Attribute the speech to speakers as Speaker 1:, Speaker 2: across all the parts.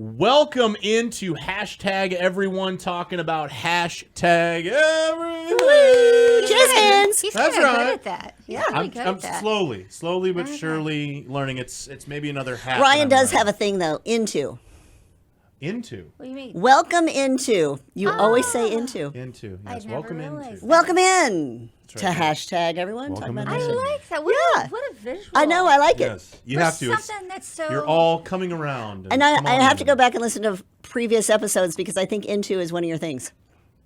Speaker 1: Welcome into hashtag everyone talking about hashtag everything.
Speaker 2: Jazz hands.
Speaker 3: He's
Speaker 1: That's
Speaker 3: kind of
Speaker 1: right.
Speaker 3: good at that. Yeah, really good
Speaker 1: I'm
Speaker 3: at that.
Speaker 1: slowly but surely learning. It's maybe another hat.
Speaker 2: Ryan does have a thing though. Into.
Speaker 1: into.
Speaker 3: What do you mean?
Speaker 2: Welcome into. You always say into.
Speaker 1: Yes,
Speaker 3: I've never
Speaker 1: welcome
Speaker 3: realized
Speaker 1: into.
Speaker 3: that.
Speaker 2: Welcome in to
Speaker 1: right.
Speaker 2: hashtag everyone.
Speaker 1: Welcome
Speaker 2: talking about
Speaker 1: in.
Speaker 3: I
Speaker 2: hashtag.
Speaker 3: like that. What,
Speaker 2: Yeah.
Speaker 3: what a visual.
Speaker 2: I know. I like it.
Speaker 1: Yes, you
Speaker 3: For
Speaker 1: have to. It's-
Speaker 3: something that's so.
Speaker 1: You're all coming around.
Speaker 2: And
Speaker 1: come
Speaker 2: I
Speaker 1: on
Speaker 2: have to
Speaker 1: in.
Speaker 2: go back and listen to previous episodes because I think into is one of your things.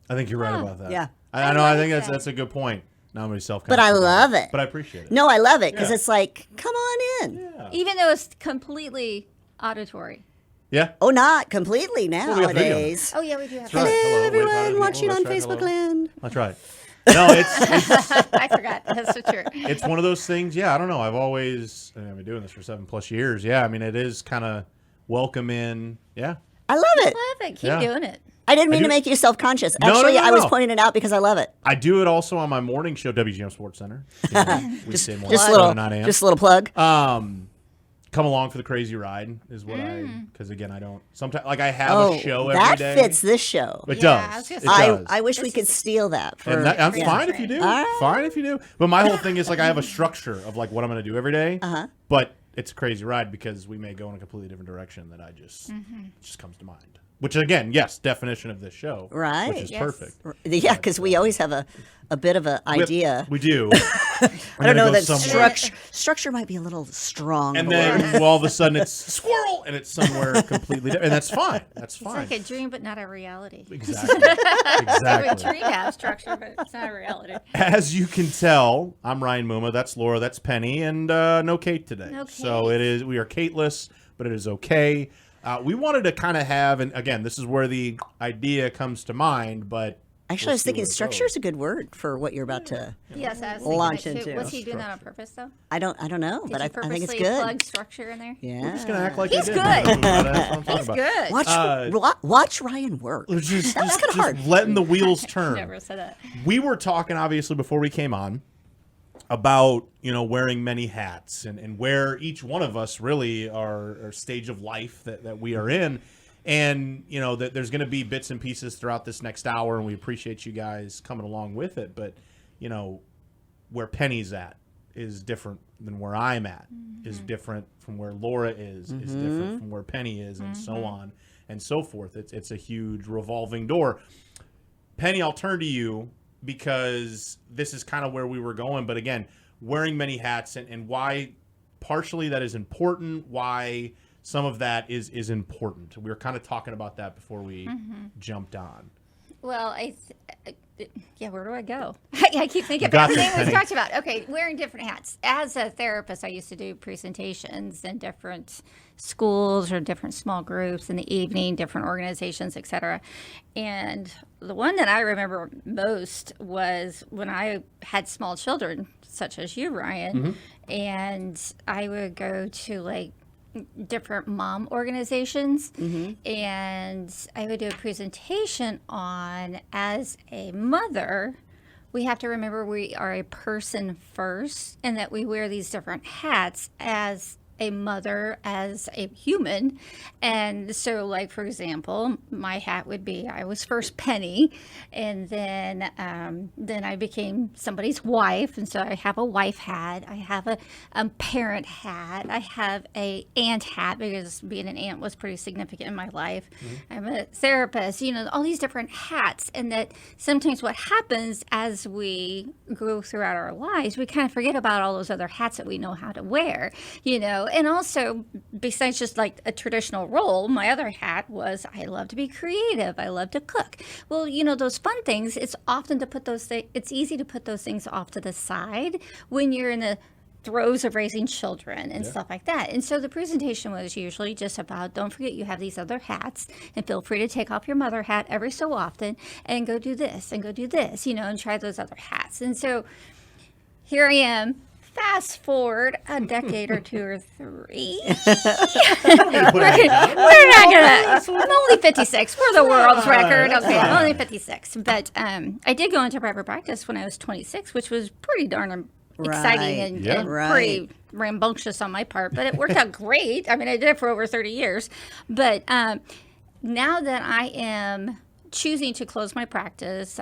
Speaker 1: I think you're right
Speaker 3: Huh.
Speaker 1: about that.
Speaker 2: Yeah.
Speaker 1: I know. I
Speaker 3: like
Speaker 1: think
Speaker 3: that.
Speaker 1: that's a good point. Now I'm going to self.
Speaker 2: But I love it.
Speaker 1: But I appreciate it.
Speaker 2: No, I love it because
Speaker 1: Yeah.
Speaker 2: it's like, come on in.
Speaker 1: Yeah.
Speaker 3: Even though it's completely auditory.
Speaker 1: Yeah.
Speaker 2: Oh, not completely
Speaker 1: we got video.
Speaker 2: nowadays.
Speaker 3: Oh yeah, we do have.
Speaker 1: That's right.
Speaker 2: Hello,
Speaker 1: Hello, wave, hi to
Speaker 2: everyone
Speaker 1: people.
Speaker 2: watching on
Speaker 1: That's right.
Speaker 2: Facebook
Speaker 1: Hello.
Speaker 2: land.
Speaker 1: That's right. No, it's
Speaker 3: I forgot. That's so true.
Speaker 1: it's one of those things. Yeah, I don't know. I've been doing this for 7+ years. Yeah, I mean, it is kind of welcome in. Yeah.
Speaker 2: I love it.
Speaker 3: Love it. Keep
Speaker 1: Yeah.
Speaker 3: doing it.
Speaker 2: I didn't mean
Speaker 1: do-
Speaker 2: to make you self-conscious.
Speaker 1: No, no,
Speaker 2: Actually,
Speaker 1: no,
Speaker 2: I was
Speaker 1: no.
Speaker 2: pointing it out because I love it.
Speaker 1: I do it also on my morning show, WGM Sports Center. You know, weekday morning,
Speaker 2: Just a
Speaker 1: 7
Speaker 2: little,
Speaker 1: to 9 a.m.
Speaker 2: just a little plug.
Speaker 1: Come along for the crazy ride is what because again, I don't sometimes like I have
Speaker 2: Oh,
Speaker 1: a show every
Speaker 2: that
Speaker 1: day.
Speaker 2: fits this show.
Speaker 1: It
Speaker 3: Yeah, I
Speaker 1: does.
Speaker 3: was gonna
Speaker 1: It
Speaker 3: say-
Speaker 1: does.
Speaker 2: I wish we
Speaker 3: This
Speaker 2: could
Speaker 3: is-
Speaker 2: steal that. For,
Speaker 1: And that, I'm
Speaker 3: Yeah.
Speaker 1: fine if you do.
Speaker 2: All right.
Speaker 1: Fine if you do. But my whole thing is like I have a structure of like what I'm going to do every day.
Speaker 2: Uh-huh.
Speaker 1: But it's a crazy ride because we may go in a completely different direction that I just comes to mind. Which again, yes, definition of this show.
Speaker 2: Right.
Speaker 1: Which is
Speaker 3: Yes.
Speaker 1: perfect.
Speaker 2: Yeah, because we always have a bit of an idea.
Speaker 1: We do.
Speaker 2: I don't know that structure might be a little strong.
Speaker 1: And
Speaker 2: of a word.
Speaker 1: then all of a sudden it's squirrel and it's somewhere completely different. And that's fine. That's
Speaker 3: It's
Speaker 1: fine.
Speaker 3: like a dream, but not a reality.
Speaker 1: Exactly.
Speaker 3: A
Speaker 1: Exactly.
Speaker 3: dream has structure, but it's not a reality.
Speaker 1: As you can tell, I'm Ryan Muma. That's Laura. That's Penny. And no Kate today.
Speaker 3: No
Speaker 1: So
Speaker 3: Kate.
Speaker 1: we are Kateless, but it is okay. We wanted to kind of have, and again, this is where the idea comes to mind, but
Speaker 2: Actually,
Speaker 1: we'll
Speaker 2: I was
Speaker 1: see
Speaker 2: thinking
Speaker 1: where it
Speaker 2: structure
Speaker 1: goes.
Speaker 2: is a good word for what you're about to.
Speaker 3: Yes, I was
Speaker 2: Launch
Speaker 3: thinking that too.
Speaker 2: into.
Speaker 3: Was he doing that on purpose though?
Speaker 2: I don't know,
Speaker 3: Did
Speaker 2: but
Speaker 3: you
Speaker 2: I think it's
Speaker 3: purposely
Speaker 2: good.
Speaker 3: plug structure in there?
Speaker 2: Yeah.
Speaker 1: We're just going to act like
Speaker 3: He's
Speaker 1: we
Speaker 3: good.
Speaker 1: did. That's what I'm talking
Speaker 3: He's
Speaker 1: about.
Speaker 3: good.
Speaker 2: Watch Ryan work.
Speaker 1: We're just,
Speaker 2: That was
Speaker 1: just,
Speaker 2: kinda
Speaker 1: just
Speaker 2: hard.
Speaker 1: letting the wheels turn.
Speaker 3: Never said that.
Speaker 1: We were talking, obviously, before we came on about, wearing many hats and where each one of us really are stage of life that we are in. And, that there's going to be bits and pieces throughout this next hour, and we appreciate you guys coming along with it. But, where Penny's at is different than where I'm at, is different from where Laura is different from where Penny is, and so on and so forth. It's a huge revolving door. Penny, I'll turn to you because this is kind of where we were going. But again, wearing many hats and why partially that is important, why some of that is important. We were kind of talking about that before we jumped on.
Speaker 3: Well, where do I go? I keep thinking
Speaker 1: got
Speaker 3: about
Speaker 1: this,
Speaker 3: everything
Speaker 1: Penny.
Speaker 3: we talked about. Okay, wearing different hats. As a therapist, I used to do presentations in different schools or different small groups in the evening, different organizations, etc. And the one that I remember most was when I had small children, such as you, Ryan, and I would go to like different mom organizations and I would do a presentation on, as a mother, we have to remember we are a person first and that we wear these different hats as a mother, as a human. And so, like, for example, my hat would be I was first Penny, and then I became somebody's wife, and so I have a wife hat, I have a parent hat, I have a aunt hat because being an aunt was pretty significant in my life. I'm a therapist, all these different hats. And that sometimes what happens as we go throughout our lives, we kind of forget about all those other hats that we know how to wear, And also, besides just like a traditional role, my other hat was I love to be creative. I love to cook. Well, those fun things, it's often to put those things, it's easy to put those things off to the side when you're in the throes of raising children and stuff like that. And so the presentation was usually just about, don't forget you have these other hats, and feel free to take off your mother hat every so often and go do this and go do this, and try those other hats. And so here I am. Fast forward a decade or two or three. We're not gonna. I'm only 56 for the world's record. Okay, I'm only 56. But I did go into private practice when I was 26, which was pretty darn exciting
Speaker 2: Right.
Speaker 3: and,
Speaker 1: Yeah.
Speaker 3: and
Speaker 2: Right.
Speaker 3: pretty rambunctious on my part, but it worked out great. I mean, I did it for over 30 years. But now that I am choosing to close my practice,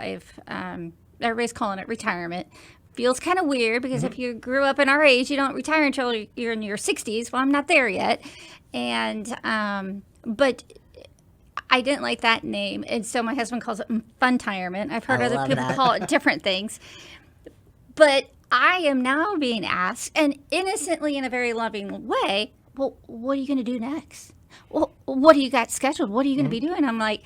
Speaker 3: everybody's calling it retirement. Feels kind of weird because if you grew up in our age, you don't retire until you're in your 60s. Well, I'm not there yet. And, but I didn't like that name. And so my husband calls it Funtirement. I've heard
Speaker 2: I
Speaker 3: other
Speaker 2: love
Speaker 3: people
Speaker 2: that.
Speaker 3: call it different things. But I am now being asked, and innocently in a very loving way, well, what are you going to do next? Well, what do you got scheduled? What are you going to be doing? I'm like,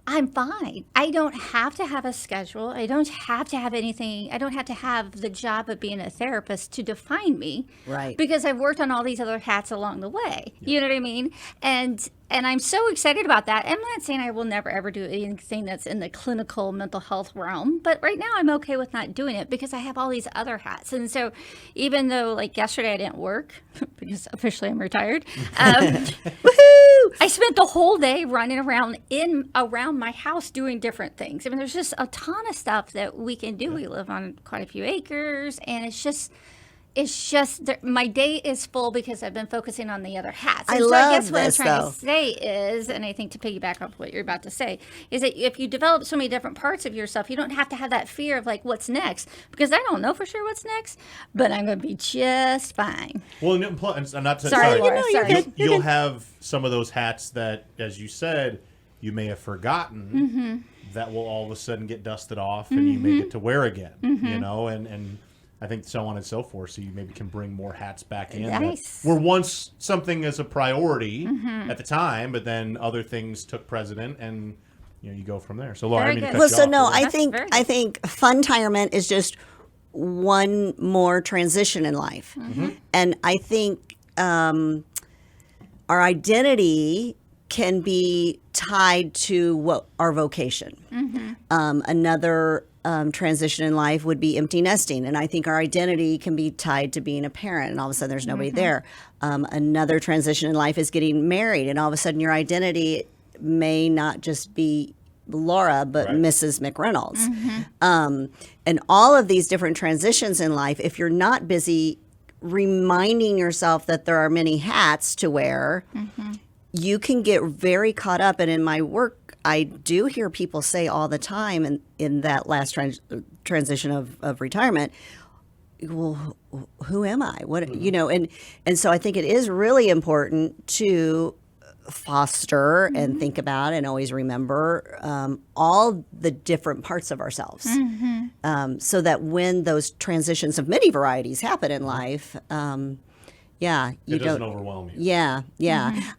Speaker 3: I'm fine. I don't have to have a schedule. I don't have to have anything. I don't have to have the job of being a therapist to define me.
Speaker 2: Right.
Speaker 3: Because I've worked on all these other hats along the way. You know what I mean? And I'm so excited about that. I'm not saying I will never ever do anything that's in the clinical mental health realm, but right now I'm okay with not doing it because I have all these other hats. And so even though like yesterday I didn't work because officially I'm retired, woohoo! I spent the whole day running around around my house doing different things. I mean, there's just a ton of stuff that we can do. We live on quite a few acres, and it's just my day is full because I've been focusing on the other hats. And
Speaker 2: I
Speaker 3: so I
Speaker 2: love
Speaker 3: guess what I'm
Speaker 2: this,
Speaker 3: trying
Speaker 2: though.
Speaker 3: to say is, and I think to piggyback off what you're about to say, is that if you develop so many different parts of yourself, you don't have to have that fear of like what's next, because I don't know for sure what's next, but I'm going to be just fine.
Speaker 1: Well, and I'm not
Speaker 3: Sorry, Laura. Sorry.
Speaker 1: You'll have some of those hats that, as you said, you may have forgotten that will all of a sudden get dusted off and you may get to wear again, you know, and I think so on and so forth. So you maybe can bring more hats back in
Speaker 3: Nice.
Speaker 1: that were once something as a priority at the time, but then other things took precedent and you go from there. So Laura, I
Speaker 3: Very
Speaker 1: mean, to
Speaker 3: good.
Speaker 1: cut
Speaker 2: Well,
Speaker 1: you
Speaker 2: so
Speaker 1: off,
Speaker 2: no,
Speaker 1: but-
Speaker 2: I
Speaker 3: That's
Speaker 2: think
Speaker 3: very
Speaker 2: I
Speaker 3: good.
Speaker 2: think Funtirement is just one more transition in life, and I think our identity can be tied to what our vocation. Another transition in life would be empty nesting, and I think our identity can be tied to being a parent, and all of a sudden there's nobody there. Another transition in life is getting married, and all of a sudden your identity may not just be Laura, but
Speaker 1: Right.
Speaker 2: Mrs. McReynolds. And all of these different transitions in life, if you're not busy reminding yourself that there are many hats to wear, you can get very caught up. And in my work, I do hear people say all the time in that last transition of retirement, well, who am I? What, and so I think it is really important to foster and think about and always remember all the different parts of ourselves, so that when those transitions of many varieties happen in life, you
Speaker 1: it doesn't
Speaker 2: don't.
Speaker 1: overwhelm you.
Speaker 2: Yeah.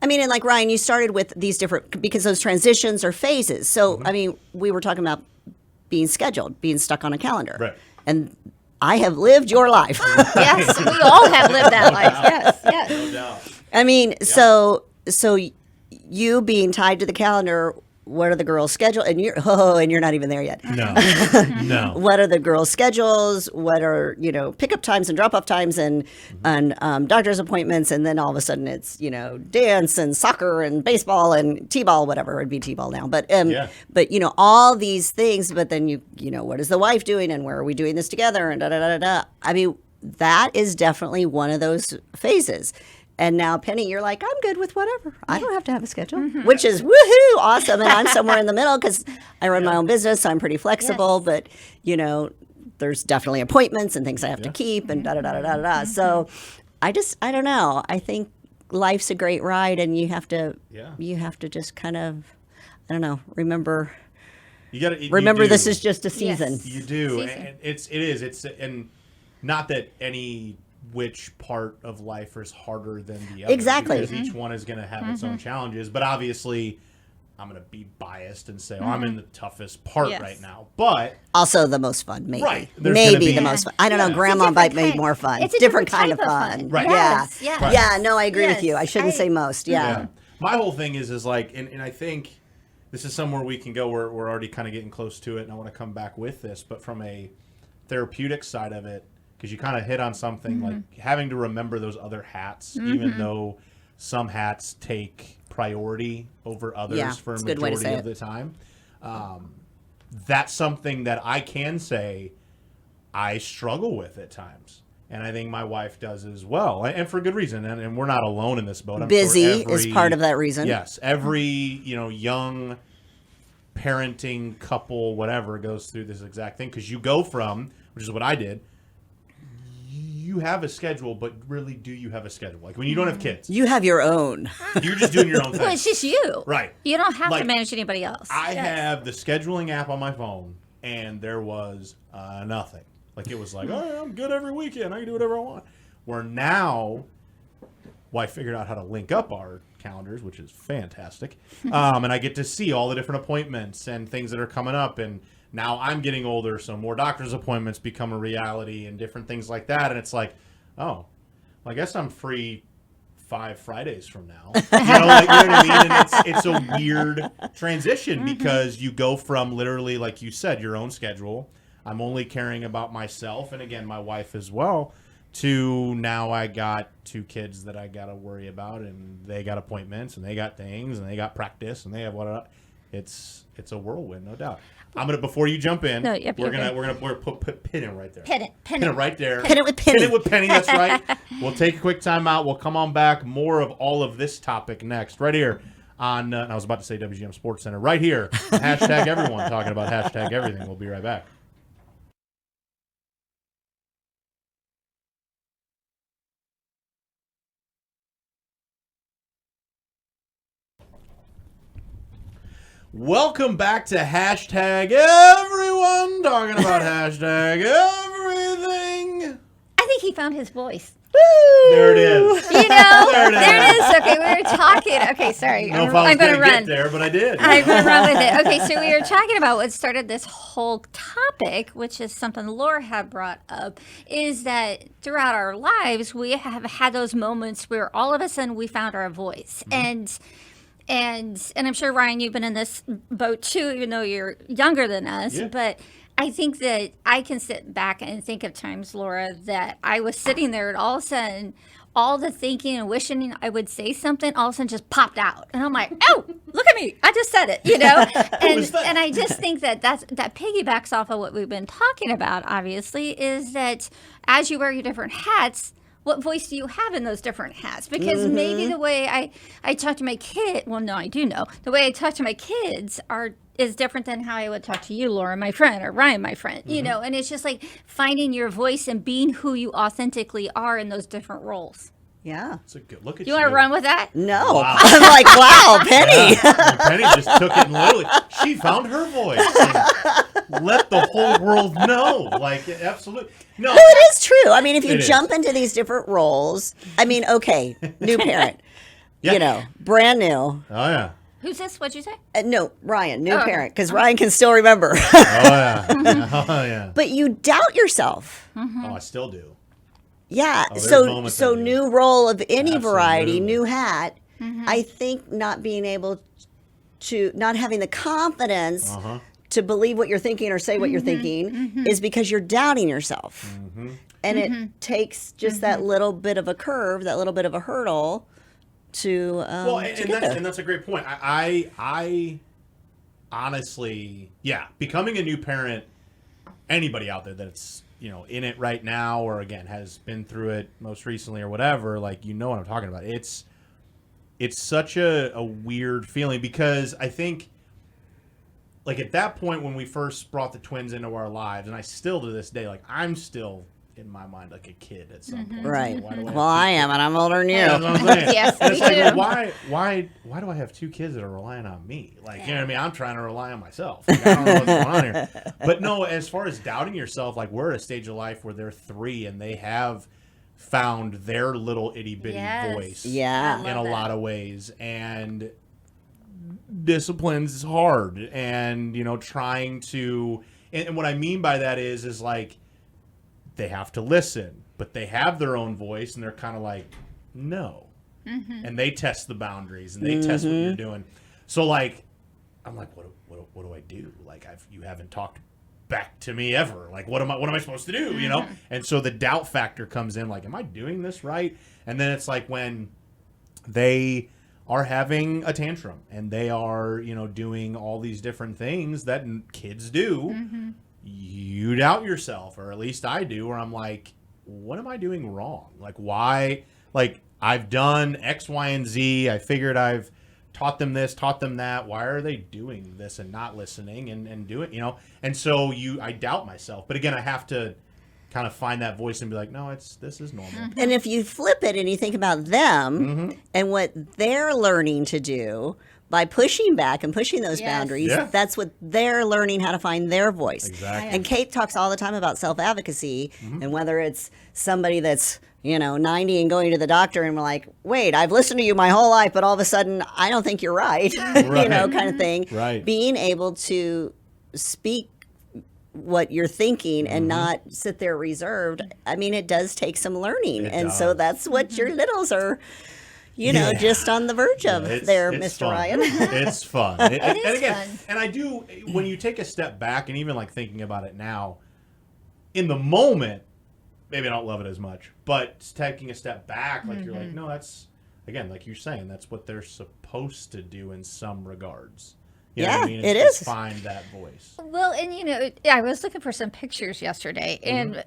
Speaker 2: I mean, and like Ryan, you started with these different, because those transitions are phases. So, I mean, we were talking about being scheduled, being stuck on a calendar.
Speaker 1: Right.
Speaker 2: And I have lived your life.
Speaker 3: Yes, we all have lived that life. Yes, yes.
Speaker 1: No doubt.
Speaker 2: I mean, so you being tied to the calendar, what are the girls' schedule? And you're not even there yet.
Speaker 1: No. No.
Speaker 2: What are the girls' schedules? What are pickup times and drop off times and doctor's appointments? And then all of a sudden it's dance and soccer and baseball and t-ball, whatever, it'd be t-ball now. But but all these things. But then what is the wife doing and where are we doing this together and da da da da da. I mean, that is definitely one of those phases. And now, Penny, you're like, I'm good with whatever. I don't have to have a schedule, which is woohoo, awesome. And I'm somewhere in the middle because I run my own business, so I'm pretty flexible.
Speaker 3: Yes.
Speaker 2: But, there's definitely appointments and things I have to keep and da-da-da-da-da-da. So I don't know. I think life's a great ride, and you have to just kind of, I don't know, remember this is just a season.
Speaker 3: Yes.
Speaker 1: You do.
Speaker 3: Season.
Speaker 1: And it's and not that any which part of life is harder than the other.
Speaker 2: Exactly.
Speaker 1: Because each one is going to have its own challenges. But obviously, I'm going to be biased and say, I'm in the toughest part
Speaker 3: Yes.
Speaker 1: right now. But
Speaker 2: Also the most fun, maybe.
Speaker 1: Right. There's gonna
Speaker 2: Maybe
Speaker 1: be-
Speaker 2: the most fun. I don't know.
Speaker 1: Yeah.
Speaker 2: Grandma
Speaker 3: It's a
Speaker 2: might
Speaker 3: different
Speaker 2: make
Speaker 3: kind-
Speaker 2: more fun.
Speaker 3: it's a
Speaker 2: different
Speaker 3: different
Speaker 2: kind of
Speaker 3: type of
Speaker 2: fun.
Speaker 3: fun.
Speaker 1: Right.
Speaker 3: Yes,
Speaker 2: Yeah.
Speaker 3: yes.
Speaker 2: Yeah, no, I agree with
Speaker 3: Yes.
Speaker 2: you. I shouldn't say most. Yeah.
Speaker 1: Yeah. My whole thing is like, and I think this is somewhere we can go. We're already kind of getting close to it, and I want to come back with this. But from a therapeutic side of it, because you kind of hit on something like having to remember those other hats, even though some hats take priority over others
Speaker 2: Yeah,
Speaker 1: for a
Speaker 2: it's a good way to
Speaker 1: majority
Speaker 2: say
Speaker 1: of the time. That's something that I can say I struggle with at times. And I think my wife does as well, and for good reason. And we're not alone in this boat. I'm
Speaker 2: Busy
Speaker 1: sure
Speaker 2: is part of that reason.
Speaker 1: Yes, every young parenting couple, whatever, goes through this exact thing, because you go from, which is what I did. You have a schedule, but really, do you have a schedule? Like when you don't have kids,
Speaker 2: You have your own.
Speaker 1: you're just doing your own thing.
Speaker 3: Well, it's just you.
Speaker 1: Right.
Speaker 3: You don't have
Speaker 1: Like,
Speaker 3: to manage anybody else.
Speaker 1: I
Speaker 3: Yes.
Speaker 1: have the scheduling app on my phone, and there was nothing. Like it was like, oh, I'm good every weekend. I can do whatever I want. Where now, I figured out how to link up our calendars, which is fantastic. And I get to see all the different appointments and things that are coming up. And now I'm getting older, so more doctor's appointments become a reality and different things like that. And it's like, oh, well, I guess I'm free 5 Fridays from now. You know what I mean? And it's a weird transition because you go from literally, like you said, your own schedule. I'm only caring about myself, and again, my wife as well, to now I got 2 kids that I got to worry about, and they got appointments, and they got things, and they got practice, and they have what. It's a whirlwind, no doubt. I'm gonna, before you jump in,
Speaker 3: No, yep,
Speaker 1: we're
Speaker 3: you're
Speaker 1: gonna put pin it right there.
Speaker 3: Pin it.
Speaker 1: Pin it right there.
Speaker 2: Pin it with Penny.
Speaker 1: Pin it with Penny. That's right. We'll take a quick time out. We'll come on back. More of all of this topic next, right here on. I was about to say WGM Sports Center, right here. Hashtag everyone talking about hashtag everything. We'll be right back. Welcome back to hashtag everyone talking about hashtag everything.
Speaker 3: I think he found his voice.
Speaker 1: There it is.
Speaker 3: You know,
Speaker 1: There it is.
Speaker 3: there it is. Okay, we were talking. Okay, sorry.
Speaker 1: I don't know if I was
Speaker 3: I'm going to
Speaker 1: gonna
Speaker 3: run.
Speaker 1: get there, but I did.
Speaker 3: I'm going to run with it. Okay, so we were talking about what started this whole topic, which is something Laura had brought up, is that throughout our lives, we have had those moments where all of a sudden we found our voice. And I'm sure, Ryan, you've been in this boat too, even though you're younger than us.
Speaker 1: Yeah.
Speaker 3: But I think that I can sit back and think of times, Laura, that I was sitting there and all of a sudden, all the thinking and wishing I would say something, all of a sudden just popped out. And I'm like, oh, look at me. I just said it, you know? And I just think that that piggybacks off of what we've been talking about, obviously, is that as you wear your different hats, what voice do you have in those different hats? Because maybe the way I talk to my kid, well, no, I do know. The way I talk to my kids is different than how I would talk to you, Laura, my friend, or Ryan, my friend, you know? And it's just like finding your voice and being who you authentically are in those different roles.
Speaker 2: Yeah.
Speaker 1: It's a good look at
Speaker 3: Do you want to run with that?
Speaker 2: No.
Speaker 1: Wow.
Speaker 2: I'm like, wow, Penny.
Speaker 1: And Penny just took it and literally, she found her voice. And let the whole world know. Like, absolutely. No.
Speaker 2: Well, it is true. I mean, if you
Speaker 1: It is.
Speaker 2: jump into these different roles, I mean, okay, new parent,
Speaker 1: Yeah.
Speaker 2: you know, brand new.
Speaker 1: Oh, yeah.
Speaker 3: Who's this? What'd you say?
Speaker 2: No, Ryan, new
Speaker 3: Oh.
Speaker 2: parent, because Ryan can still remember.
Speaker 1: Oh, yeah. Oh, yeah.
Speaker 2: But you doubt yourself.
Speaker 1: Oh, I still do.
Speaker 2: Yeah.
Speaker 1: there's
Speaker 2: So
Speaker 1: moments
Speaker 2: so
Speaker 1: I do.
Speaker 2: new role of any variety,
Speaker 1: Absolutely.
Speaker 2: new hat. I think not being able to, not having the confidence to believe what you're thinking or say what you're thinking is because you're doubting yourself. And it takes just that little bit of a curve, that little bit of a hurdle to
Speaker 1: Well,
Speaker 2: to
Speaker 1: and
Speaker 2: get
Speaker 1: that's,
Speaker 2: there.
Speaker 1: and that's a great point. I honestly, yeah, becoming a new parent, anybody out there that's, in it right now, or again, has been through it most recently or whatever, like, you know what I'm talking about. It's such a weird feeling, because I think, like, at that point when we first brought the twins into our lives, and I still to this day, like, I'm still in my mind like a kid at some point.
Speaker 2: Right.
Speaker 1: Why do I have
Speaker 2: Well,
Speaker 1: two
Speaker 2: I am, and I'm older than you.
Speaker 1: That's what I'm saying.
Speaker 3: Yes,
Speaker 1: And it's
Speaker 3: me
Speaker 1: like,
Speaker 3: too.
Speaker 1: why do I have 2 kids that are relying on me? Like, you know what I mean? I'm trying to rely on myself. Like, I don't know what's going on here. But no, as far as doubting yourself, like, we're at a stage of life where they're 3 and they have found their little itty bitty
Speaker 3: Yes.
Speaker 1: voice.
Speaker 2: Yeah.
Speaker 3: I
Speaker 1: In a
Speaker 3: love that.
Speaker 1: lot of ways. And discipline's hard. And, trying to, and what I mean by that is like, they have to listen, but they have their own voice, and they're kind of like, no. And they test the boundaries, and they test what you're doing. So, like, I'm like, what do I do? Like, you haven't talked back to me ever. Like, what am I supposed to do? And so the doubt factor comes in. Like, am I doing this right? And then it's like when they are having a tantrum and they are, doing all these different things that kids do. You you doubt yourself, or at least I do, where I'm like, what am I doing wrong? Like, why? Like, I've done X, Y, and Z. I figured I've taught them this, taught them that. Why are they doing this and not listening and do it, And so I doubt myself. But again, I have to kind of find that voice and be like, no, this is normal.
Speaker 2: And if you flip it and you think about them and what they're learning to do by pushing back and pushing those boundaries, that's what they're learning how to find their voice.
Speaker 1: Exactly.
Speaker 2: And Kate talks all the time about self-advocacy, and whether it's somebody that's 90 and going to the doctor and we're like, wait, I've listened to you my whole life, but all of a sudden I don't think you're right, kind of thing.
Speaker 1: Right.
Speaker 2: Being able to speak what you're thinking and not sit there reserved. I mean, it does take some learning. So that's what your littles are, just on the verge of there,
Speaker 1: it's
Speaker 2: Mr.
Speaker 1: fun.
Speaker 2: Ryan.
Speaker 1: It's fun.
Speaker 3: It is fun.
Speaker 1: And I do, when you take a step back and even like thinking about it now, in the moment, maybe I don't love it as much, but taking a step back, like you're like, no, that's, again, like you're saying, that's what they're supposed to do in some regards. You know what I mean?
Speaker 2: it
Speaker 1: It's
Speaker 2: is.
Speaker 1: find that voice.
Speaker 3: Well, and I was looking for some pictures yesterday, and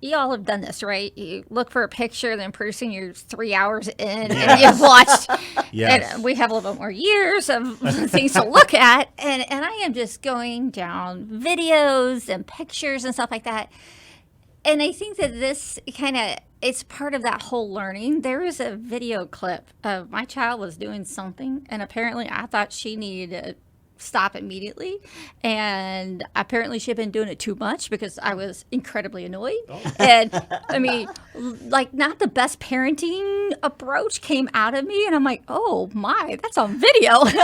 Speaker 3: y'all have done this, right? You look for a picture, then pretty soon you're 3 hours in, and you've watched.
Speaker 1: Yes.
Speaker 3: And we have a little bit more years of things to look at, and I am just going down videos and pictures and stuff like that. And I think that this it's part of that whole learning. There is a video clip of my child was doing something, and apparently I thought she needed to stop immediately. And apparently she had been doing it too much because I was incredibly annoyed. And I mean, like, not the best parenting approach came out of me. And I'm like, oh my, that's on video. And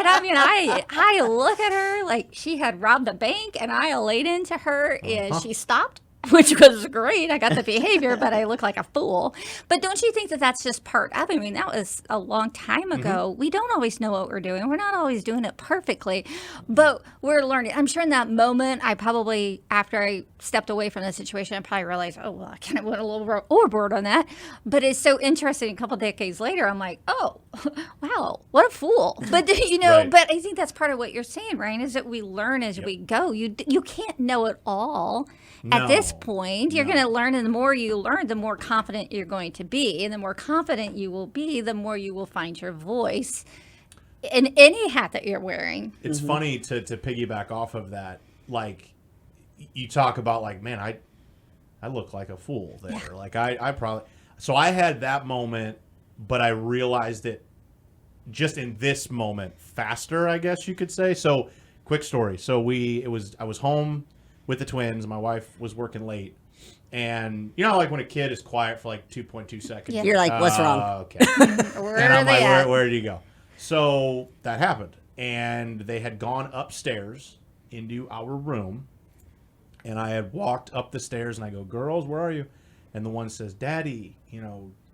Speaker 3: I mean, I look at her like she had robbed a bank, and I laid into her, and she stopped, which was great. I got the behavior, but I look like a fool. But don't you think that that's just part of it? I mean, that was a long time ago. We don't always know what we're doing. We're not always doing it perfectly, but we're learning. I'm sure in that moment, I probably, after I stepped away from the situation, I probably realized, oh, well, I kind of went a little overboard on that. But it's so interesting. A couple decades later, I'm like, oh, wow, what a fool. But,
Speaker 1: Right.
Speaker 3: but I think that's part of what you're saying, Ryan, is that we learn as we go. You can't know it all. At this point, you're going to learn, and the more you learn, the more confident you're going to be. And the more confident you will be, the more you will find your voice in any hat that you're wearing.
Speaker 1: It's funny to piggyback off of that. Like, you talk about, like, man, I look like a fool there. Yeah. Like, I probably... So I had that moment, but I realized it just in this moment faster, I guess you could say. So, quick story. So I was home with the twins. My wife was working late, and like when a kid is quiet for like 2.2 seconds,
Speaker 2: You're like, what's wrong?
Speaker 1: Okay.
Speaker 3: Where
Speaker 1: And
Speaker 3: are
Speaker 1: I'm
Speaker 3: they
Speaker 1: like,
Speaker 3: at?
Speaker 1: where did you go? So that happened, and they had gone upstairs into our room, and I had walked up the stairs, and I go, girls, where are you? And the one says, Daddy,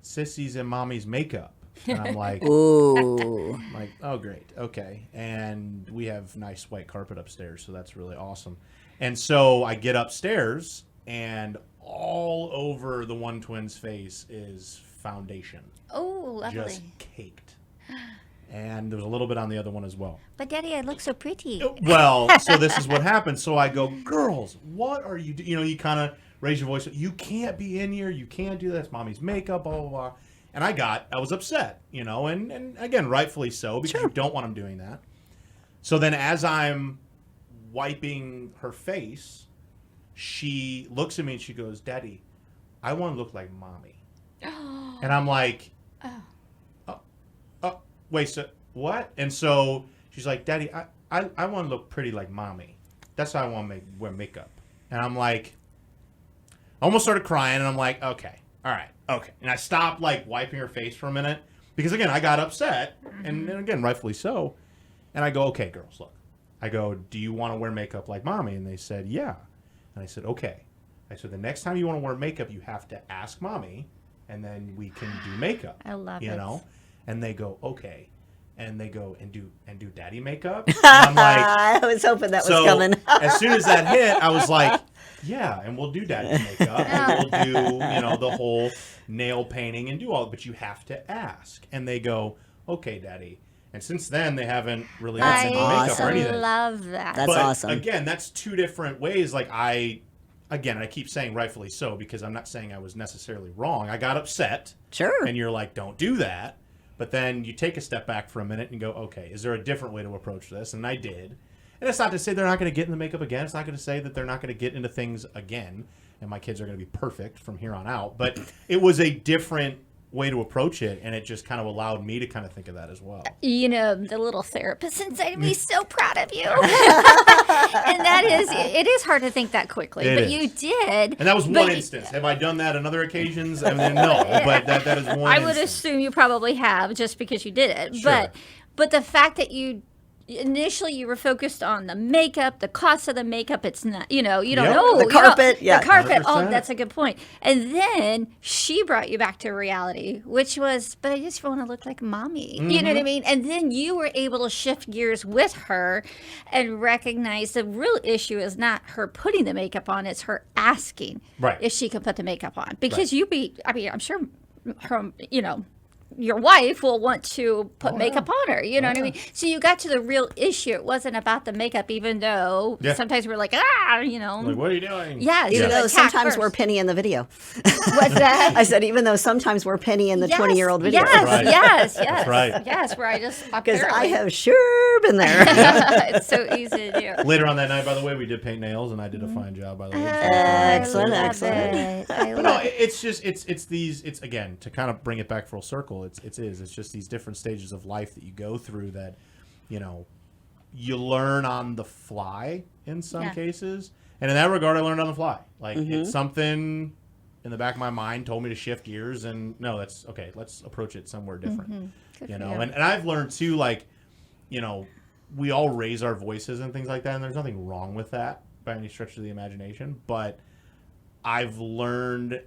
Speaker 1: Sissy's in Mommy's makeup. And I'm like,
Speaker 2: Ooh.
Speaker 1: oh, great. Okay. And we have nice white carpet upstairs, so that's really awesome. And so I get upstairs, and all over the one twin's face is foundation.
Speaker 3: Oh, lovely.
Speaker 1: Just caked. And there was a little bit on the other one as well.
Speaker 3: But Daddy, I look so pretty.
Speaker 1: Well, so this is what happened. So I go, girls, what are you doing? You kind of raise your voice. You can't be in here. You can't do that. It's Mommy's makeup, blah, blah, blah. And I was upset, and again, rightfully so, because you don't want them doing that. So then as I'm wiping her face, she looks at me and she goes, Daddy, I want to look like Mommy. And I'm like, wait, so what? And so she's like, Daddy, I want to look pretty like Mommy. That's how I want to wear makeup. And I'm like, I almost started crying, and I'm like, okay, all right, okay. And I stopped, like, wiping her face for a minute, because, again, I got upset, and again, rightfully so. And I go, okay, girls, look. I go, do you want to wear makeup like Mommy? And they said, yeah. And I said, okay. I said, the next time you want to wear makeup, you have to ask Mommy, and then we can do makeup.
Speaker 3: I love
Speaker 1: you
Speaker 3: it.
Speaker 1: know? And they go, okay. And they go, and do Daddy makeup? And I'm like,
Speaker 2: I was hoping that was coming.
Speaker 1: as soon as that hit, I was like, yeah, and we'll do Daddy makeup, and we'll do, the whole nail painting and do all, but you have to ask. And they go, okay, Daddy. And since then, they haven't really
Speaker 2: That's
Speaker 1: had any makeup
Speaker 2: awesome.
Speaker 1: or anything.
Speaker 3: love that.
Speaker 2: That's
Speaker 1: but
Speaker 2: awesome.
Speaker 1: again, that's two different ways. Like I keep saying rightfully so, because I'm not saying I was necessarily wrong. I got upset.
Speaker 2: Sure.
Speaker 1: And you're like, don't do that. But then you take a step back for a minute and go, okay, is there a different way to approach this? And I did. And it's not to say they're not going to get in the makeup again. It's not going to say that they're not going to get into things again. And my kids are going to be perfect from here on out. But it was a different way to approach it. And it just kind of allowed me to kind of think of that as well.
Speaker 3: You know, the little therapist inside of me is so proud of you. And it is hard to think that quickly,
Speaker 1: It
Speaker 3: but
Speaker 1: is.
Speaker 3: you did.
Speaker 1: And that was
Speaker 3: but
Speaker 1: one instance. Have I done that on other occasions? I mean, no, but that is one
Speaker 3: I would
Speaker 1: instance.
Speaker 3: assume you probably have just because you did it.
Speaker 1: Sure.
Speaker 3: But the fact that initially you were focused on the makeup, the cost of the makeup, it's not, you don't
Speaker 1: Yep.
Speaker 3: know.
Speaker 2: The carpet, yeah.
Speaker 3: The carpet. Oh,
Speaker 1: 100%.
Speaker 3: that's a good point. And then she brought you back to reality, which was, but I just want to look like mommy. You know what I mean? And then you were able to shift gears with her and recognize the real issue is not her putting the makeup on, it's her asking
Speaker 1: Right.
Speaker 3: if she can put the makeup on. Because
Speaker 1: Right.
Speaker 3: I'm sure her, your wife will want to put
Speaker 1: Oh,
Speaker 3: makeup on her. You know what I
Speaker 1: yeah.
Speaker 3: mean? So you got to the real issue. It wasn't about the makeup, even though
Speaker 1: Yeah.
Speaker 3: sometimes we're like,
Speaker 1: Like, what are you doing?
Speaker 3: Yeah,
Speaker 2: Even
Speaker 3: so
Speaker 2: though
Speaker 3: attack
Speaker 2: sometimes
Speaker 3: first.
Speaker 2: we're Penny in the video.
Speaker 3: What's that?
Speaker 2: I said, even though sometimes we're Penny in the 20-year-old video.
Speaker 3: Yes,
Speaker 1: Right.
Speaker 3: yes, yes.
Speaker 1: That's right.
Speaker 3: Yes, where I just
Speaker 2: Because I
Speaker 3: apparently-
Speaker 2: have sure been there.
Speaker 3: it's so easy to do.
Speaker 1: Later on that night, by the way, we did paint nails, and I did a fine job, by the way.
Speaker 2: Excellent,
Speaker 3: I love
Speaker 2: excellent.
Speaker 3: it. I
Speaker 1: But no,
Speaker 3: love it.
Speaker 1: it's again, to kind of bring it back full circle. It's just these different stages of life that you go through that, you learn on the fly in some
Speaker 3: Yeah.
Speaker 1: cases. And in that regard, I learned on the fly. Like it's something in the back of my mind told me to shift gears, and no, that's okay. Let's approach it somewhere different.
Speaker 3: Good
Speaker 1: You
Speaker 3: for
Speaker 1: know,
Speaker 3: you.
Speaker 1: and I've learned too, like, we all raise our voices and things like that, and there's nothing wrong with that by any stretch of the imagination. But I've learned,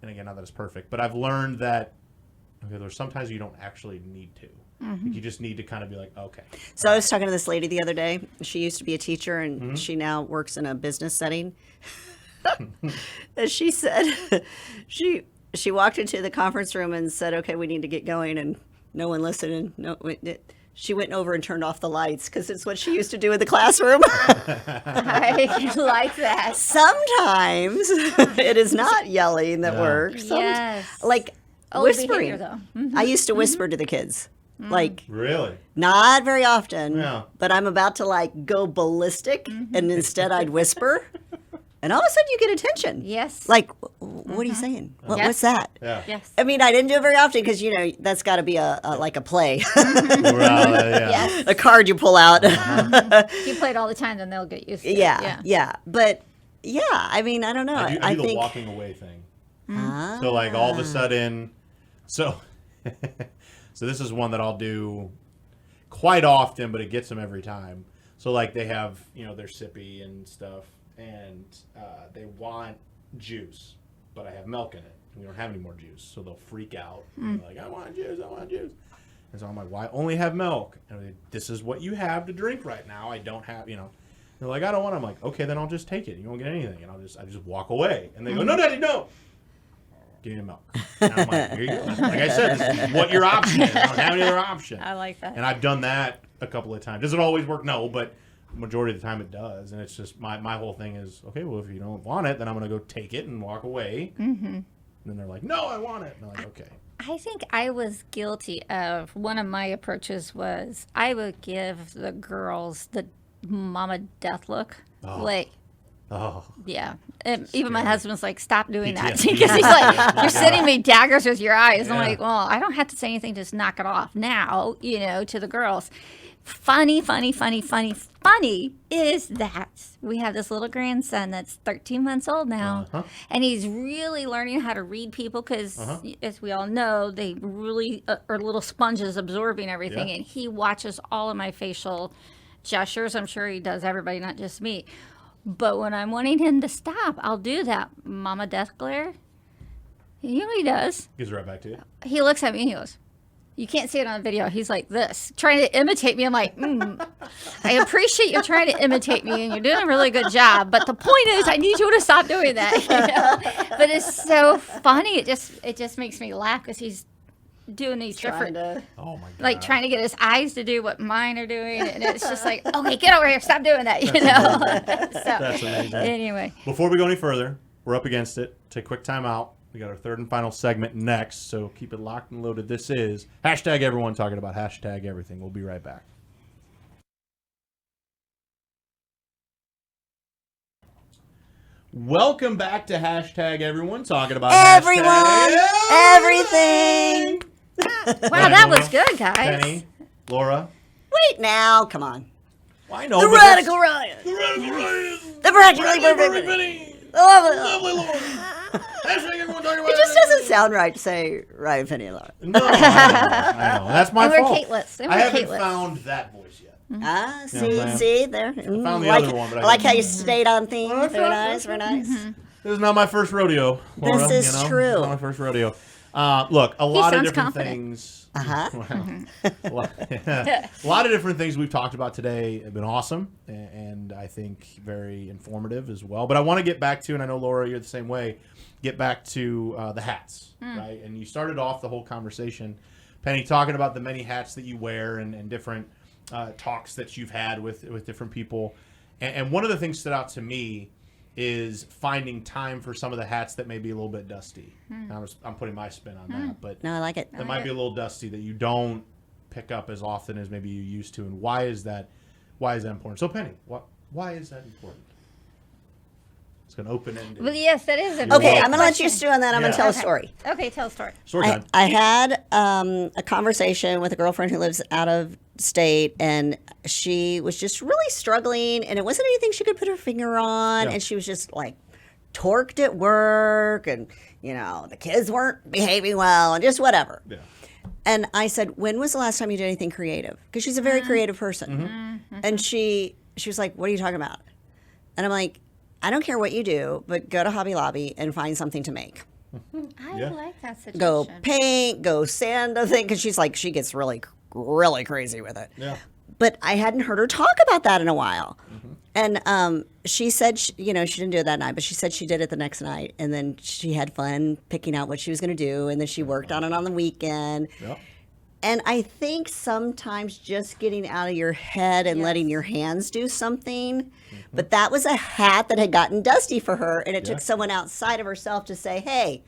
Speaker 1: and again, not that it's perfect, but I've learned that there's sometimes you don't actually need to. Like, you just need to kind of be like, okay.
Speaker 2: So I was talking to this lady the other day. She used to be a teacher, and she now works in a business setting. And she said, she walked into the conference room and said, "Okay, we need to get going," and no one listened. And she went over and turned off the lights because it's what she used to do in the classroom.
Speaker 3: I like that.
Speaker 2: Sometimes it is not yelling that
Speaker 1: Yeah.
Speaker 2: works.
Speaker 3: Yes.
Speaker 2: Like
Speaker 3: Old
Speaker 2: whispering.
Speaker 3: behavior, though.
Speaker 2: I used to whisper to the kids. Like
Speaker 1: Really?
Speaker 2: not very often,
Speaker 1: Yeah.
Speaker 2: but I'm about to like go ballistic, and instead I'd whisper, and all of a sudden you get attention.
Speaker 3: Yes.
Speaker 2: Like, what are you saying?
Speaker 3: Yes.
Speaker 2: What's that?
Speaker 1: Yeah.
Speaker 3: Yes.
Speaker 2: I mean, I didn't do it very often because that's got to be a like a play,
Speaker 1: Well, yeah.
Speaker 3: Yes.
Speaker 2: a card you pull out.
Speaker 3: If you play it all the time, then they'll get used to it.
Speaker 2: yeah. But yeah, I mean, I don't know.
Speaker 1: I do the
Speaker 2: think
Speaker 1: walking away thing.
Speaker 2: Ah.
Speaker 1: So like all of a sudden, so this is one that I'll do quite often, but it gets them every time. So like they have, they're sippy and stuff, and they want juice, but I have milk in it. We don't have any more juice, so they'll freak out. And they're like, I want juice. And so I'm like, well, I only have milk. And they're like, this is what you have to drink right now. I don't have, They're like, I don't want it. I'm like, okay, then I'll just take it. You won't get anything. And I just walk away. And they go, no, Daddy, no. Give me the milk. And I'm like, here you go. Like I said, this is what your option is. I don't have any other option.
Speaker 3: I like that.
Speaker 1: And I've done that a couple of times. Does it always work? No, but majority of the time it does. And it's just my whole thing is, okay, well, if you don't want it, then I'm going to go take it and walk away. Mm-hmm. And then they're like, no, I want it. And I'm like, okay.
Speaker 3: I think I was guilty of one of my approaches was I would give the girls the mama death look. Like,
Speaker 1: Oh,
Speaker 3: yeah. And even my
Speaker 1: Scary.
Speaker 3: husband's like, stop doing that.
Speaker 1: PTSD.
Speaker 3: Because he's like, you're sending me daggers with your eyes. I'm
Speaker 1: Yeah.
Speaker 3: like, well, I don't have to say anything. Just knock it off now, to the girls. Funny is that we have this little grandson that's 13 months old now.
Speaker 1: Uh-huh.
Speaker 3: And he's really learning how to read people because, as we all know, they really are little sponges absorbing everything.
Speaker 1: Yeah.
Speaker 3: And he watches all of my facial gestures. I'm sure he does everybody, not just me. But when I'm wanting him to stop, I'll do that mama death glare. You know what he does?
Speaker 1: gives it right back to you.
Speaker 3: He looks at me and he goes, you can't see it on video. He's like this, trying to imitate me. I'm like, I appreciate you trying to imitate me and you're doing a really good job. But the point is, I need you to stop doing that. But it's so funny. It just makes me laugh because he's doing these different,
Speaker 1: Oh my god!
Speaker 3: like trying to get his eyes to do what mine are doing, and it's just like, okay, get over here, stop doing that, you know. So
Speaker 1: That's amazing.
Speaker 3: anyway,
Speaker 1: Before we go any further, we're up against it. Take a quick time out. We got our third and final segment next, so keep it locked and loaded. This is hashtag everyone talking about hashtag everything. We'll be right back. Welcome back to hashtag everyone talking about
Speaker 2: Everyone,
Speaker 1: hashtag
Speaker 2: everything.
Speaker 3: wow, that was good, guys.
Speaker 1: Penny, Laura.
Speaker 2: Wait now, come on.
Speaker 1: Well, I know
Speaker 2: The
Speaker 1: but
Speaker 2: Radical Ryan.
Speaker 1: The Radical Ryan.
Speaker 2: The Practically
Speaker 1: Perfect
Speaker 2: Perfect.
Speaker 1: Penny.
Speaker 2: Oh,
Speaker 1: Lovely Laura. Hashtag everyone talking about
Speaker 2: it just doesn't sound right to say Ryan, Penny, and Laura.
Speaker 1: No, I know. That's my
Speaker 3: And we're
Speaker 1: fault.
Speaker 3: Kateless. And
Speaker 1: I
Speaker 3: we're
Speaker 1: haven't
Speaker 3: Kateless.
Speaker 1: found that voice yet.
Speaker 2: Ah,
Speaker 1: Yeah, man.
Speaker 2: see, there.
Speaker 1: found the
Speaker 2: like,
Speaker 1: other one, but I
Speaker 2: I like how
Speaker 1: didn't-
Speaker 2: you stayed on theme.
Speaker 1: Well, I
Speaker 2: Very
Speaker 1: found-
Speaker 2: nice, very nice.
Speaker 1: This is not my first rodeo, Laura.
Speaker 2: This is
Speaker 1: you know?
Speaker 2: true.
Speaker 1: It's not my first rodeo. Look, a lot of
Speaker 3: sounds
Speaker 1: different
Speaker 3: confident.
Speaker 1: things.
Speaker 2: Uh-huh.
Speaker 1: Well, a lot of different things we've talked about today have been awesome and I think very informative as well. But I want to get back to, and I know, Laura, you're the same way, get back to the hats, right? And you started off the whole conversation, Penny, talking about the many hats that you wear and different talks that you've had with different people. And one of the things stood out to me is finding time for some of the hats that may be a little bit dusty. I'm putting my spin on that, but
Speaker 2: No, I like it.
Speaker 1: that might be a little dusty that you don't pick up as often as maybe you used to. And why is that important? So Penny, why is that important? It's an open-ended.
Speaker 3: Well, yes, that is a
Speaker 1: You're
Speaker 2: Okay,
Speaker 1: welcome.
Speaker 2: I'm going to let you stew on that. I'm going
Speaker 1: Yeah.
Speaker 2: to tell a
Speaker 3: Okay.
Speaker 2: story.
Speaker 3: Okay, tell a story.
Speaker 1: Story time.
Speaker 2: I had a conversation with a girlfriend who lives out of state, and she was just really struggling, and it wasn't anything she could put her finger on,
Speaker 1: Yeah.
Speaker 2: and she was just like torqued at work, and you know the kids weren't behaving well, and just whatever.
Speaker 1: Yeah.
Speaker 2: And I said, "When was the last time you did anything creative?" Because she's a very creative person, and she was like, "What are you talking about?" And I'm like, "I don't care what you do, but go to Hobby Lobby and find something to make."
Speaker 3: I
Speaker 1: Yeah.
Speaker 3: like that situation.
Speaker 2: Go paint, go sand a thing, because she's like, she gets really crazy with it.
Speaker 1: Yeah.
Speaker 2: But I hadn't heard her talk about that in a while. And she said, she didn't do it that night, but she said she did it the next night. And then she had fun picking out what she was going to do. And then she worked on it on the weekend.
Speaker 1: Yep.
Speaker 2: And I think sometimes just getting out of your head and letting your hands do something. But that was a hat that had gotten dusty for her. And it
Speaker 1: Yeah.
Speaker 2: took someone outside of herself to say, hey.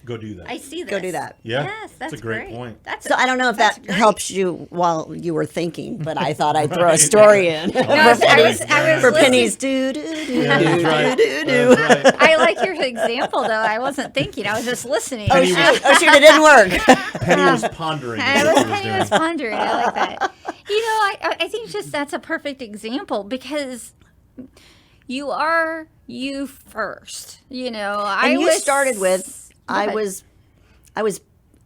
Speaker 1: Go do that.
Speaker 3: I see this.
Speaker 2: Go do that.
Speaker 1: Yeah.
Speaker 3: Yes, that's
Speaker 1: a great point.
Speaker 3: That's
Speaker 2: So I don't know if
Speaker 3: that's
Speaker 2: that
Speaker 3: great.
Speaker 2: helps you while you were thinking, but I thought I'd throw a story in
Speaker 3: No, I was
Speaker 2: for
Speaker 3: listening.
Speaker 2: Penny's do do do
Speaker 1: Yeah, that's
Speaker 2: do
Speaker 1: right.
Speaker 2: do do.
Speaker 1: That's right.
Speaker 3: I like your example, though. I wasn't thinking. I was just listening.
Speaker 2: Oh
Speaker 1: Penny
Speaker 2: shoot!
Speaker 1: was-
Speaker 2: Oh shoot! It didn't work.
Speaker 1: Penny was pondering
Speaker 3: I
Speaker 1: what
Speaker 3: was
Speaker 1: she was
Speaker 3: Penny
Speaker 1: doing.
Speaker 3: was pondering. I like that. You know, I think just that's a perfect example because you are you first. You know,
Speaker 2: And you started with
Speaker 3: Go
Speaker 2: I
Speaker 3: ahead.
Speaker 2: was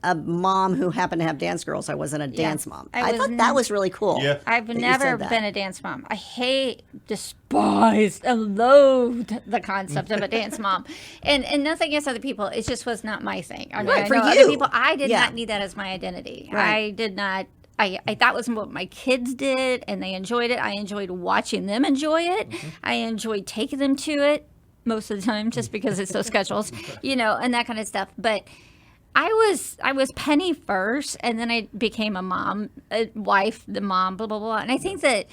Speaker 2: a mom who happened to have dance girls. I wasn't a dance mom.
Speaker 3: I
Speaker 2: I
Speaker 3: was
Speaker 2: thought that was really cool.
Speaker 1: Yeah.
Speaker 3: I've
Speaker 2: that you
Speaker 3: never
Speaker 2: said that.
Speaker 3: been a dance mom. I hate, despise, and loathe the concept of a dance mom. And nothing against other people. It just was not my thing. I mean,
Speaker 2: Right,
Speaker 3: I
Speaker 2: for
Speaker 3: know
Speaker 2: you.
Speaker 3: other people. I did
Speaker 2: Yeah.
Speaker 3: not need that as my identity.
Speaker 2: Right.
Speaker 3: I did not. I that was what my kids did, and they enjoyed it. I enjoyed watching them enjoy it. I enjoyed taking them to it most of the time, just because it's those schedules, you know, and that kind of stuff. But I was Penny first, and then I became a mom, a wife, the mom, blah blah blah. And I think that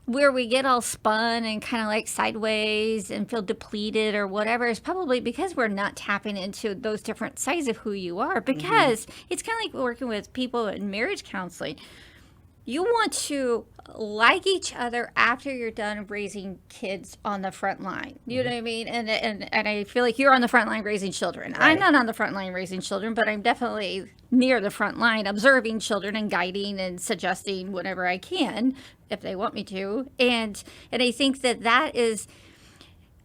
Speaker 3: where we get all spun and kind of like sideways and feel depleted or whatever is probably because we're not tapping into those different sides of who you are. Because it's kind of like working with people in marriage counseling. You want to like each other after you're done raising kids on the front line. You know what I mean? And I feel like you're on the front line raising children. I'm not on the front line raising children, but I'm definitely near the front line observing children and guiding and suggesting whatever I can if they want me to. And I think that is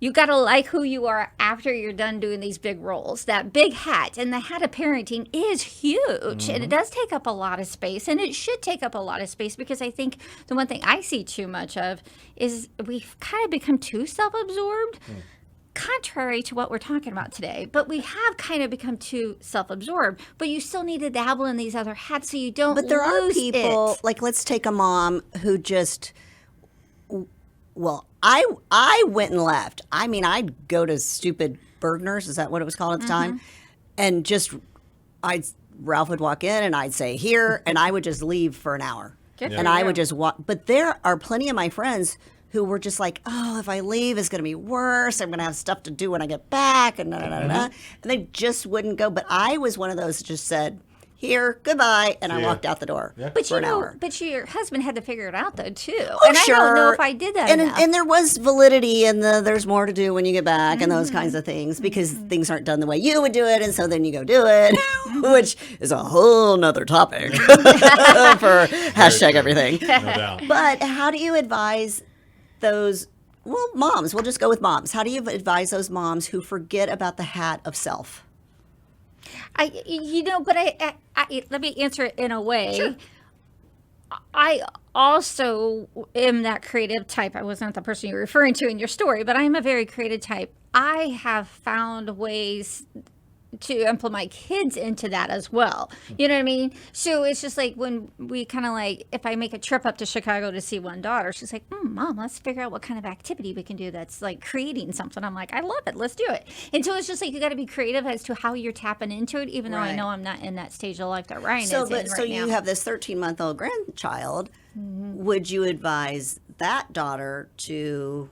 Speaker 3: you got to like who you are after you're done doing these big roles. That big hat and the hat of parenting is huge. And it does take up a lot of space. And it should take up a lot of space because I think the one thing I see too much of is we've kind of become too self-absorbed. Contrary to what we're talking about today, but we have kind of become too self-absorbed. But you still need to dabble in these other hats so you don't.
Speaker 2: But there are
Speaker 3: lose
Speaker 2: people
Speaker 3: it.
Speaker 2: like let's take a mom who just I went and left. I mean, I'd go to stupid Bergner's, is that what it was called at the time? And just I'd Ralph would walk in and I'd say here, and I would just leave for an hour.
Speaker 3: Good
Speaker 2: And
Speaker 3: for
Speaker 2: I
Speaker 3: you.
Speaker 2: would just walk. But there are plenty of my friends who were just like, oh, if I leave, it's going to be worse. I'm going to have stuff to do when I get back, and and they just wouldn't go. But I was one of those that just said, here, goodbye, and I
Speaker 1: See ya.
Speaker 2: walked out the door
Speaker 3: But
Speaker 2: for an hour.
Speaker 3: but your husband had to figure it out though too.
Speaker 2: Oh,
Speaker 3: and
Speaker 2: sure.
Speaker 3: I don't know if I did that
Speaker 2: and,
Speaker 3: enough.
Speaker 2: and there was validity in the there's more to do when you get back and those kinds of things because things aren't done the way you would do it, and so then you go do it, which is a whole nother topic for hashtag everything.
Speaker 1: No doubt.
Speaker 2: But how do you advise those, well, moms, we'll just go with moms. How do you advise those moms who forget about the hat of self?
Speaker 3: But I let me answer it in a way. I also am that creative type. I wasn't the person you're referring to in your story, but I'm a very creative type. I have found ways to implement my kids into that as well. You know what I mean? So it's just like when we kind of like, if I make a trip up to Chicago to see one daughter, she's like, Mom, let's figure out what kind of activity we can do that's like creating something. I'm like, I love it. Let's do it. And so it's just like, you got to be creative as to how you're tapping into it, even though I
Speaker 2: Right.
Speaker 3: know I'm not in that stage of life that Ryan
Speaker 2: So,
Speaker 3: is in
Speaker 2: so
Speaker 3: right
Speaker 2: you
Speaker 3: now.
Speaker 2: have this 13-month-old grandchild. Would you advise that daughter to,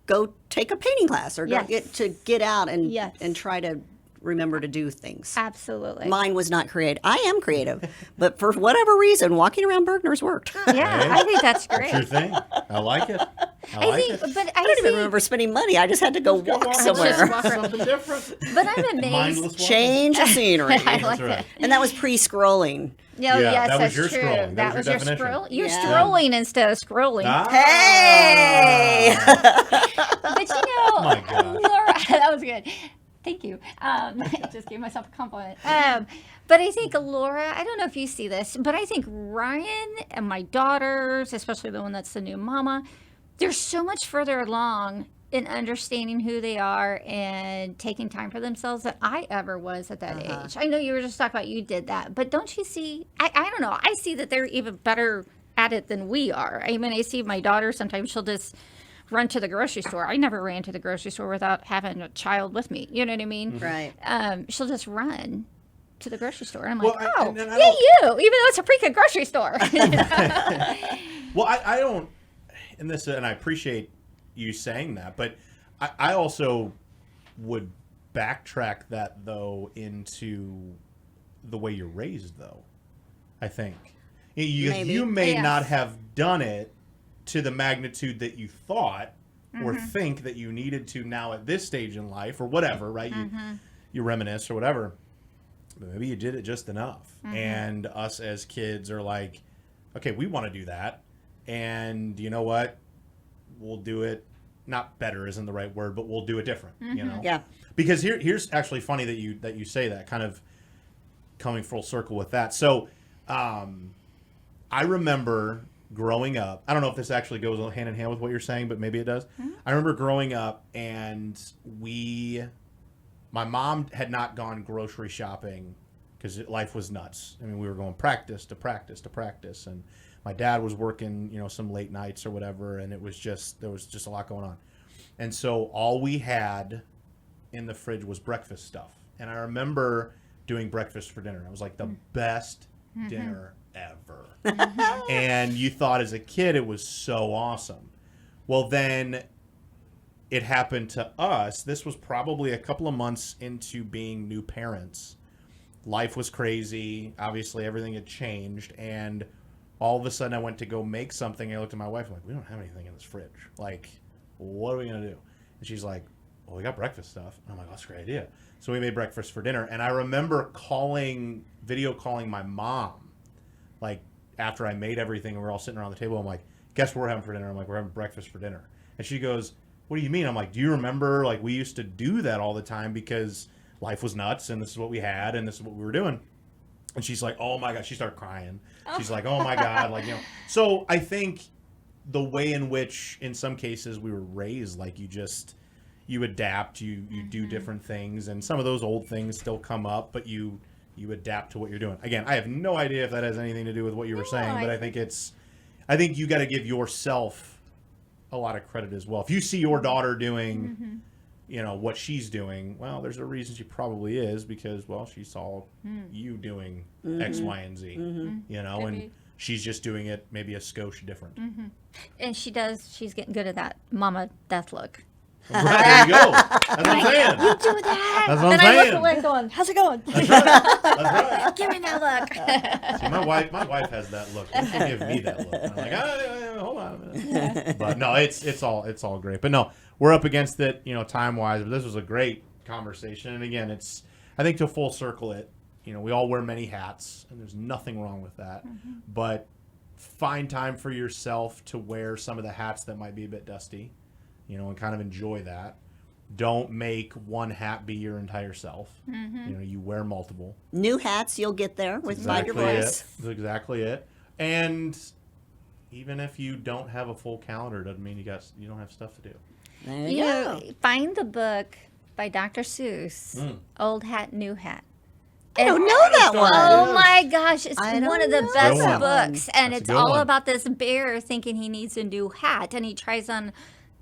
Speaker 2: go take a painting class or
Speaker 3: Yes.
Speaker 2: to get out and
Speaker 3: Yes.
Speaker 2: and try to remember to do things?
Speaker 3: Absolutely.
Speaker 2: Mine was not creative. I am creative, but for whatever reason, walking around Bergner's worked.
Speaker 3: Yeah, I think that's great.
Speaker 1: True thing. I like it. I
Speaker 3: I
Speaker 1: like
Speaker 3: think,
Speaker 1: it.
Speaker 3: but
Speaker 2: I don't even remember spending money. I just had to go walk
Speaker 3: Just
Speaker 2: somewhere,
Speaker 3: walk around.
Speaker 1: Something different.
Speaker 3: But I'm amazed.
Speaker 1: Mindless walking.
Speaker 2: change of scenery.
Speaker 3: I like
Speaker 1: That's right.
Speaker 3: that.
Speaker 2: And that was pre-scrolling.
Speaker 3: No,
Speaker 1: Yeah,
Speaker 3: yes,
Speaker 1: that was
Speaker 3: that's
Speaker 1: your
Speaker 3: true.
Speaker 1: scrolling.
Speaker 3: That was your
Speaker 1: definition.
Speaker 3: scroll. You're
Speaker 2: Yeah.
Speaker 3: strolling instead of scrolling.
Speaker 1: Ah.
Speaker 2: Hey!
Speaker 3: But you know,
Speaker 1: My gosh.
Speaker 3: Laura, that was good. Thank you. I just gave myself a compliment. But I think Laura, I don't know if you see this, but I think Ryan and my daughters, especially the one that's the new mama, they're so much further along in understanding who they are and taking time for themselves than I ever was at that age. I know you were just talking about you did that, but don't you see? I don't know. I see that they're even better at it than we are. I mean, I see my daughter sometimes she'll just run to the grocery store. I never ran to the grocery store without having a child with me. You know what I mean?
Speaker 2: Right.
Speaker 3: She'll just run to the grocery store. And I'm
Speaker 1: Well,
Speaker 3: like,
Speaker 1: I-
Speaker 3: oh,
Speaker 1: and I
Speaker 3: yeah,
Speaker 1: don't-
Speaker 3: you, even though it's a freaking grocery store.
Speaker 1: Well, I don't, and I appreciate you saying that, but I also would backtrack that though into the way you're raised, though. I think
Speaker 2: Maybe.
Speaker 1: you may
Speaker 3: Yes.
Speaker 1: not have done it to the magnitude that you thought or think that you needed to now at this stage in life or whatever, right? You reminisce or whatever. But maybe you did it just enough. And us as kids are like, okay, we want to do that. And you know what? We'll do it. Not better isn't the right word, but we'll do it different. You know?
Speaker 2: Yeah.
Speaker 1: Because here's actually funny that you say that, kind of coming full circle with that. So I remember growing up. I don't know if this actually goes hand in hand with what you're saying, but maybe it does. I remember growing up and my mom had not gone grocery shopping because life was nuts. I mean, we were going practice to practice to practice, and my dad was working, some late nights or whatever, and there was just a lot going on. And so all we had in the fridge was breakfast stuff. And I remember doing breakfast for dinner. It was like the best dinner ever. And you thought as a kid it was so awesome. Well, then it happened to us. This was probably a couple of months into being new parents. Life was crazy. Obviously, everything had changed. And all of a sudden, I went to go make something. I looked at my wife. I'm like, we don't have anything in this fridge. Like, what are we going to do? And she's like, well, we got breakfast stuff. And I'm like, oh, that's a great idea. So we made breakfast for dinner. And I remember video calling my mom, like, after I made everything and we're all sitting around the table. I'm like, guess what we're having for dinner? I'm like, we're having breakfast for dinner. And she goes, what do you mean? I'm like, do you remember, like, we used to do that all the time because life was nuts and this is what we had and this is what we were doing. And she's like, oh my God. She started crying. She's like, oh my God. Like, So I think the way in which, in some cases, we were raised, like, you adapt, you do different things, and some of those old things still come up, but you adapt to what you're doing. Again, I have no idea if that has anything to do with what you were saying, but I think you got to give yourself a lot of credit as well. If you see your daughter doing, what she's doing. Well, there's a reason she probably is, because, well, she saw you doing X, Y, and Z, and she's just doing it maybe a skosh different.
Speaker 3: And she's getting good at that mama death look.
Speaker 1: Right, there you go. That's what I'm saying.
Speaker 3: You do that.
Speaker 1: That's what I'm
Speaker 3: and I look
Speaker 1: saying.
Speaker 3: away going, how's it going?
Speaker 1: That's right.
Speaker 3: Give me that look.
Speaker 1: See, my wife has that look. She should give me that look. And I'm like, hold on a minute. But no, it's all great. But no, we're up against it, time wise. But this was a great conversation. And again, I think to full circle it, we all wear many hats, and there's nothing wrong with that. But find time for yourself to wear some of the hats that might be a bit dusty, and kind of enjoy that. Don't make one hat be your entire self. You wear multiple.
Speaker 2: New hats you'll get there with Find Your Voice.
Speaker 1: That's exactly it. And even if you don't have a full calendar, doesn't mean you don't have stuff to do.
Speaker 2: There you go.
Speaker 3: Find the book by Dr. Seuss, Old Hat, New Hat.
Speaker 2: I don't know that one.
Speaker 3: Oh my gosh, it's
Speaker 2: I
Speaker 3: one
Speaker 2: don't
Speaker 3: of the
Speaker 2: know
Speaker 3: best
Speaker 1: that one.
Speaker 3: books. And
Speaker 1: That's a
Speaker 3: it's
Speaker 1: good
Speaker 3: all
Speaker 1: one.
Speaker 3: about this bear thinking he needs a new hat. And he tries on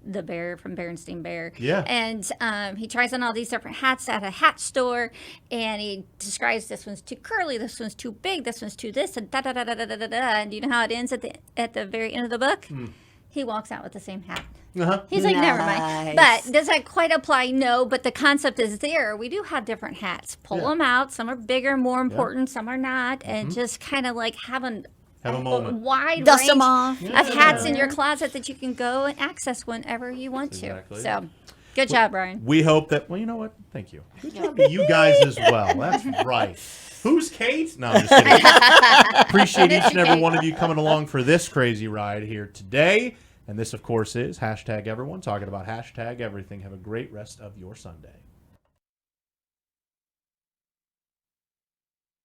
Speaker 3: the bear from Berenstain Bear.
Speaker 1: Yeah.
Speaker 3: And he tries on all these different hats at a hat store. And he describes this one's too curly, this one's too big, this one's too this, and da-da-da-da-da-da-da. And do you know how it ends at the very end of the book? He walks out with the same hat. He's like, never mind.
Speaker 2: Nice.
Speaker 3: But does that quite apply? No, but the concept is there. We do have different hats. Pull them out. Some are bigger, more important. Some are not. And just kind of like have a
Speaker 1: moment.
Speaker 3: wide
Speaker 2: Dust
Speaker 3: range
Speaker 2: them off.
Speaker 3: of hats in your closet that you can go and access whenever you want
Speaker 1: Exactly.
Speaker 3: to. So, good job, Brian.
Speaker 1: We hope that, well, you know what? Thank you. Good job to you guys as well. That's right. Who's Kate? No, I'm just kidding. Appreciate each and every one of you coming along for this crazy ride here today. And this, of course, is #everyone, talking about #everything. Have a great rest of your Sunday.